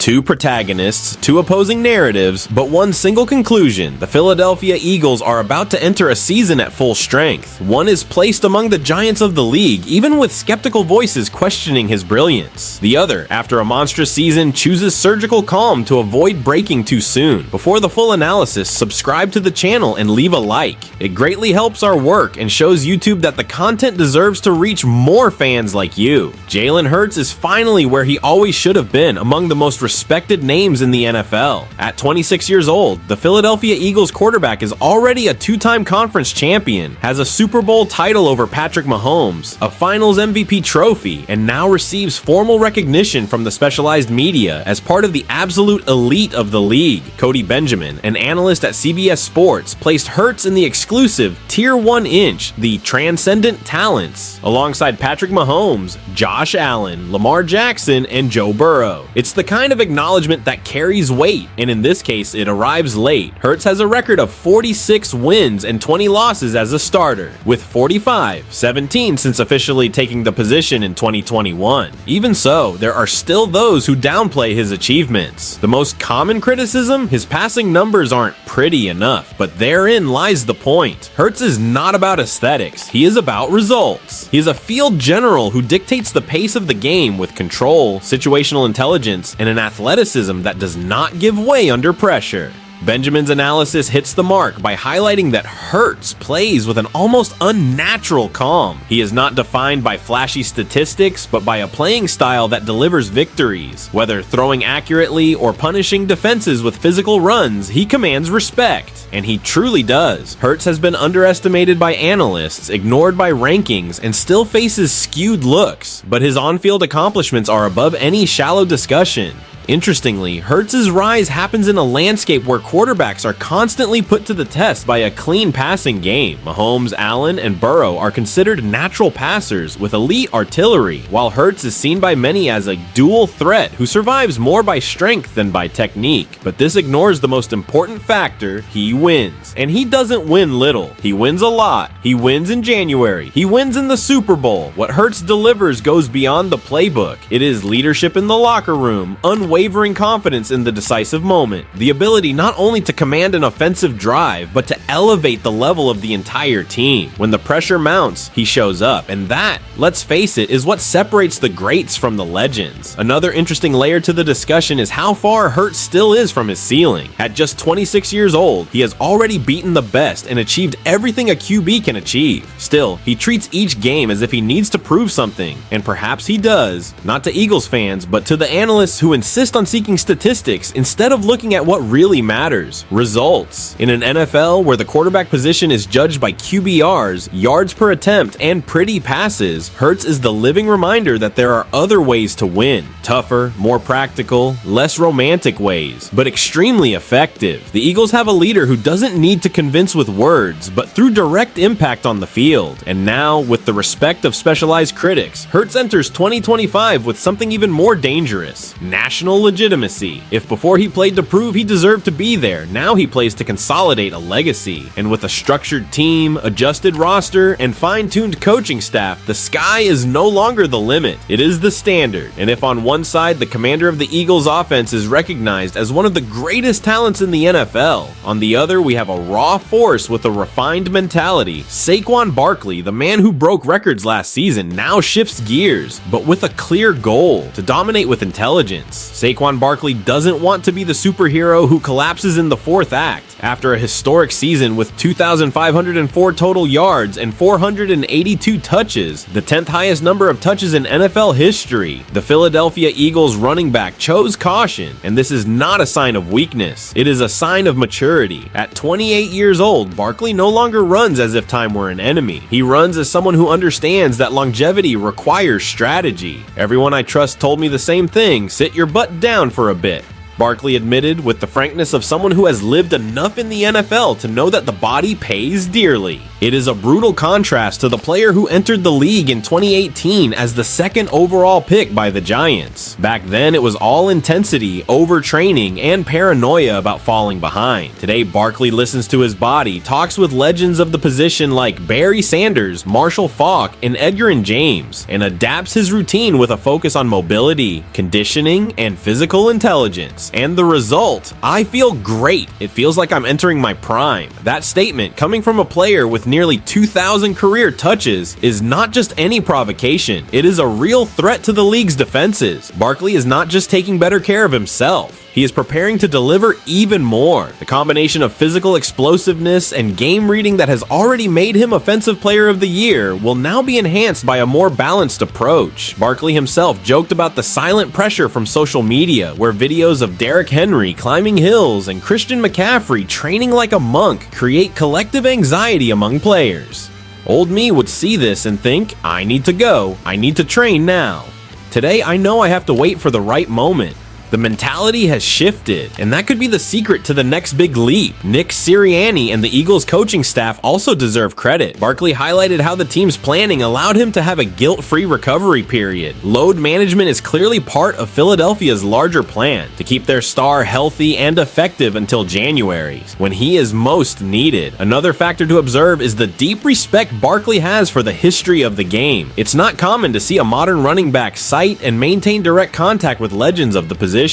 Two protagonists, two opposing narratives, but one single conclusion. The Philadelphia Eagles are about to enter a season at full strength. One is placed among the giants of the league, even with skeptical voices questioning his brilliance. The other, after a monstrous season, chooses surgical calm to avoid breaking too soon. Before the full analysis, subscribe to the channel and leave a like. It greatly helps our work and shows YouTube that the content deserves to reach more fans like you. Jalen Hurts is finally where he always should have been, among the most respected names in the NFL. At 26 years old, the Philadelphia Eagles quarterback is already a two-time conference champion, has a Super Bowl title over Patrick Mahomes, a Finals MVP trophy, and now receives formal recognition from the specialized media as part of the absolute elite of the league. Cody Benjamin, an analyst at CBS Sports, placed Hurts in the exclusive Tier 1 inch, the transcendent talents, alongside Patrick Mahomes, Josh Allen, Lamar Jackson, and Joe Burrow. It's the kind of acknowledgement that carries weight, and in this case, it arrives late. Hurts has a record of 46 wins and 20 losses as a starter, with 17 since officially taking the position in 2021. Even so, there are still those who downplay his achievements. The most common criticism? His passing numbers aren't pretty enough, but therein lies the point. Hurts is not about aesthetics, he is about results. He is a field general who dictates the pace of the game with control, situational intelligence, and an athleticism that does not give way under pressure. Benjamin's analysis hits the mark by highlighting that Hurts plays with an almost unnatural calm. He is not defined by flashy statistics, but by a playing style that delivers victories. Whether throwing accurately or punishing defenses with physical runs, he commands respect. And he truly does. Hurts has been underestimated by analysts, ignored by rankings, and still faces skewed looks, but his on-field accomplishments are above any shallow discussion. Interestingly, Hurts' rise happens in a landscape where quarterbacks are constantly put to the test by a clean passing game. Mahomes, Allen, and Burrow are considered natural passers with elite artillery, while Hurts is seen by many as a dual threat who survives more by strength than by technique. But this ignores the most important factor: he wins. And he doesn't win little. He wins a lot. He wins in January. He wins in the Super Bowl. What Hurts delivers goes beyond the playbook. It is leadership in the locker room, unwavering confidence in the decisive moment, the ability not only to command an offensive drive, but to elevate the level of the entire team. When the pressure mounts, he shows up, and that, let's face it, is what separates the greats from the legends. Another interesting layer to the discussion is how far Hurts still is from his ceiling. At just 26 years old, he has already beaten the best and achieved everything a QB can achieve. Still, he treats each game as if he needs to prove something, and perhaps he does, not to Eagles fans, but to the analysts who insist on seeking statistics instead of looking at what really matters: results. In an NFL where the quarterback position is judged by QBRs, yards per attempt, and pretty passes, Hurts is the living reminder that there are other ways to win. Tougher, more practical, less romantic ways, but extremely effective. The Eagles have a leader who doesn't need to convince with words, but through direct impact on the field. And now, with the respect of specialized critics, Hurts enters 2025 with something even more dangerous: national legitimacy. If before he played to prove he deserved to be there, now he plays to consolidate a legacy. And with a structured team, adjusted roster, and fine-tuned coaching staff, the sky is no longer the limit. It is the standard. And if on one side the commander of the Eagles offense is recognized as one of the greatest talents in the NFL, on the other we have a raw force with a refined mentality. Saquon Barkley, the man who broke records last season, now shifts gears, but with a clear goal: to dominate with intelligence. Saquon Barkley doesn't want to be the superhero who collapses in the fourth act. After a historic season with 2,504 total yards and 482 touches, the 10th highest number of touches in NFL history, the Philadelphia Eagles running back chose caution, and this is not a sign of weakness. It is a sign of maturity. At 28 years old, Barkley no longer runs as if time were an enemy. He runs as someone who understands that longevity requires strategy. Everyone I trust told me the same thing: sit your butt down for a bit. Barkley admitted with the frankness of someone who has lived enough in the NFL to know that the body pays dearly. It is a brutal contrast to the player who entered the league in 2018 as the second overall pick by the Giants. Back then, it was all intensity, overtraining, and paranoia about falling behind. Today, Barkley listens to his body, talks with legends of the position like Barry Sanders, Marshall Faulk, and Edgerrin James, and adapts his routine with a focus on mobility, conditioning, and physical intelligence. And the result? I feel great. It feels like I'm entering my prime. That statement, coming from a player with nearly 2,000 career touches, is not just any provocation. It is a real threat to the league's defenses. Barkley is not just taking better care of himself. He is preparing to deliver even more. The combination of physical explosiveness and game reading that has already made him Offensive Player of the Year will now be enhanced by a more balanced approach. Barkley himself joked about the silent pressure from social media, where videos of Derrick Henry climbing hills and Christian McCaffrey training like a monk create collective anxiety among players. Old me would see this and think, I need to go, I need to train now. Today, I know I have to wait for the right moment. The mentality has shifted, and that could be the secret to the next big leap. Nick Sirianni and the Eagles coaching staff also deserve credit. Barkley highlighted how the team's planning allowed him to have a guilt-free recovery period. Load management is clearly part of Philadelphia's larger plan to keep their star healthy and effective until January, when he is most needed. Another factor to observe is the deep respect Barkley has for the history of the game. It's not common to see a modern running back cite and maintain direct contact with legends of the position.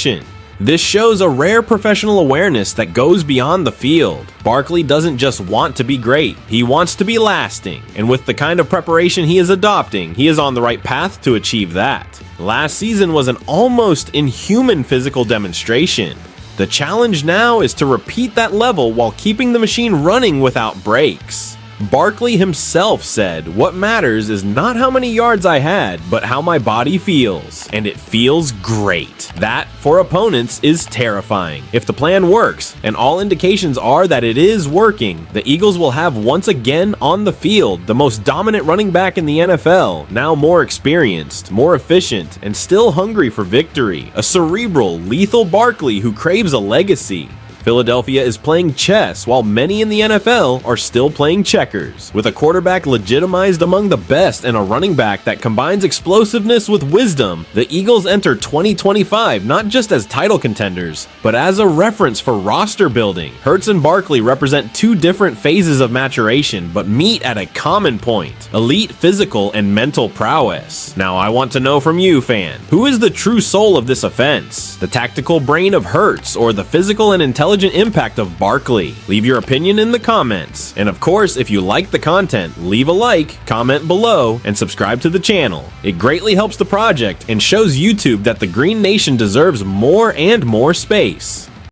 This shows a rare professional awareness that goes beyond the field. Barkley doesn't just want to be great, he wants to be lasting, and with the kind of preparation he is adopting, he is on the right path to achieve that. Last season was an almost inhuman physical demonstration. The challenge now is to repeat that level while keeping the machine running without breaks. Barkley himself said, "What matters is not how many yards I had, but how my body feels. And it feels great." That, for opponents, is terrifying. If the plan works, and all indications are that it is working, the Eagles will have once again on the field the most dominant running back in the NFL, now more experienced, more efficient, and still hungry for victory. A cerebral, lethal Barkley who craves a legacy. Philadelphia is playing chess while many in the NFL are still playing checkers. With a quarterback legitimized among the best and a running back that combines explosiveness with wisdom, the Eagles enter 2025 not just as title contenders, but as a reference for roster building. Hurts and Barkley represent two different phases of maturation, but meet at a common point: elite physical and mental prowess. Now I want to know from you, fan, who is the true soul of this offense? The tactical brain of Hurts or the physical and intelligent impact of Barkley? Leave your opinion in the comments. And of course, if you like the content, leave a like, comment below, and subscribe to the channel. It greatly helps the project and shows YouTube that the Green Nation deserves more and more space.